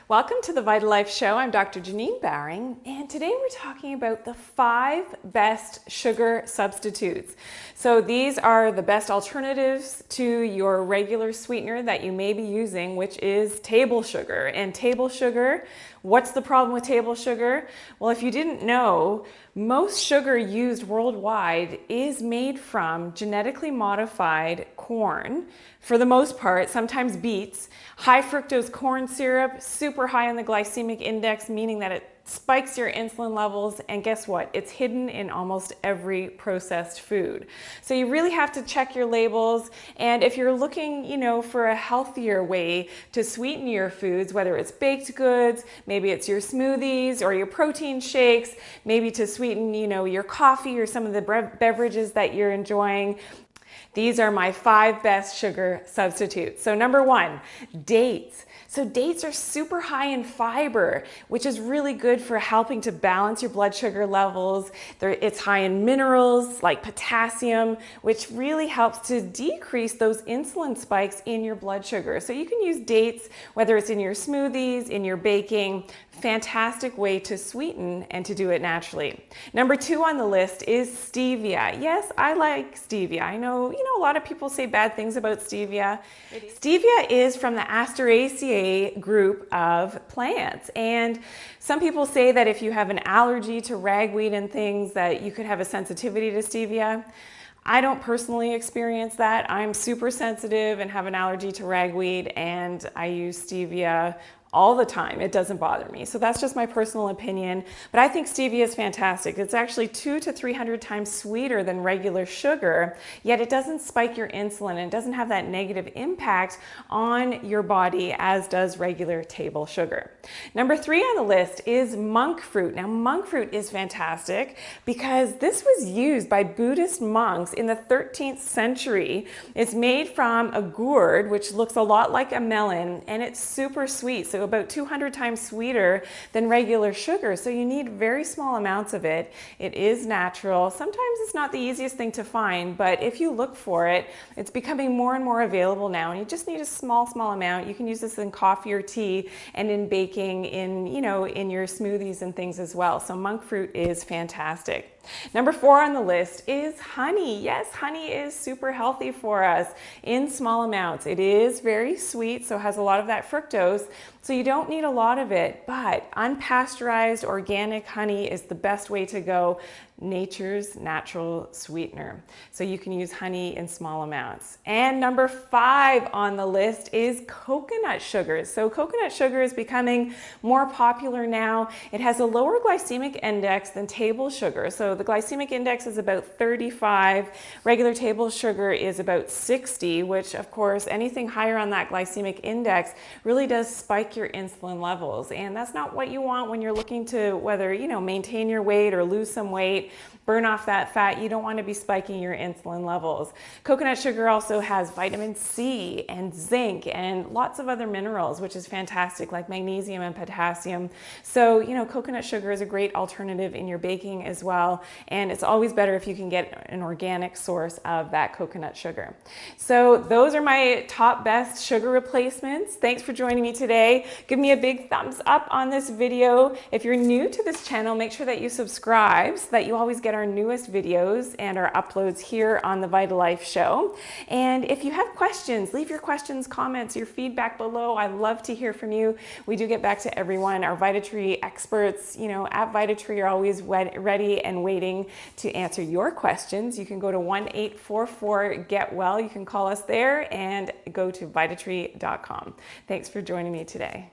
Welcome to the VitaLife show. I'm Dr. Janine Bowring, and today we're talking about the 5 best sugar substitutes. So these are the best alternatives to your regular sweetener that you may be using, which is table sugar. And table sugar, what's the problem with table sugar? Well, if you didn't know, most sugar used worldwide is made from genetically modified corn, for the most part, sometimes beets, high fructose corn syrup, super high on the glycemic index, meaning that it spikes your insulin levels, and guess what? It's hidden in almost every processed food. So you really have to check your labels, and if you're looking, for a healthier way to sweeten your foods, whether it's baked goods, maybe it's your smoothies or your protein shakes, maybe to sweeten, your coffee or some of the beverages that you're enjoying, these are my 5 best sugar substitutes. So number 1, dates. So dates are super high in fiber, which is really good for helping to balance your blood sugar levels. It's high in minerals like potassium, which really helps to decrease those insulin spikes in your blood sugar. So you can use dates, whether it's in your smoothies, in your baking. Fantastic way to sweeten and to do it naturally. Number 2 on the list is stevia. Yes, I like stevia. I know, a lot of people say bad things about stevia. Stevia is from the Asteraceae group of plants. And some people say that if you have an allergy to ragweed and things, that you could have a sensitivity to stevia. I don't personally experience that. I'm super sensitive and have an allergy to ragweed, and I use stevia all the time. It doesn't bother me. So that's just my personal opinion. But I think stevia is fantastic. It's actually 200 to 300 times sweeter than regular sugar, yet it doesn't spike your insulin and it doesn't have that negative impact on your body as does regular table sugar. Number 3 on the list is monk fruit. Now, monk fruit is fantastic because this was used by Buddhist monks in the 13th century. It's made from a gourd, which looks a lot like a melon, and it's super sweet. So about 200 times sweeter than regular sugar. So you need very small amounts of it. It is natural. Sometimes it's not the easiest thing to find, but if you look for it, it's becoming more and more available now. And you just need a small amount. You can use this in coffee or tea and in baking, in your smoothies and things as well. So monk fruit is fantastic. Number 4 on the list is honey. Yes, honey is super healthy for us in small amounts. It is very sweet, so it has a lot of that fructose, so you don't need a lot of it, but unpasteurized organic honey is the best way to go. Nature's natural sweetener. So you can use honey in small amounts. And number 5 on the list is coconut sugar. So coconut sugar is becoming more popular now. It has a lower glycemic index than table sugar. So the glycemic index is about 35. Regular table sugar is about 60, which of course anything higher on that glycemic index really does spike your insulin levels. And that's not what you want when you're looking to whether, maintain your weight or lose some weight, burn off that fat. You don't want to be spiking your insulin levels. Coconut sugar also has vitamin C and zinc and lots of other minerals, which is fantastic, like magnesium and potassium. So, coconut sugar is a great alternative in your baking as well. And it's always better if you can get an organic source of that coconut sugar. So those are my top best sugar replacements. Thanks for joining me today. Give me a big thumbs up on this video. If you're new to this channel, make sure that you subscribe so that you always get our newest videos and our uploads here on the VitaLife show. And if you have questions, leave your questions, comments, your feedback below. I love to hear from you. We do get back to everyone. Our VitaTree experts, at VitaTree are always ready and waiting to answer your questions. You can go to 1-844-GET-WELL. You can call us there and go to vitatree.com. Thanks for joining me today.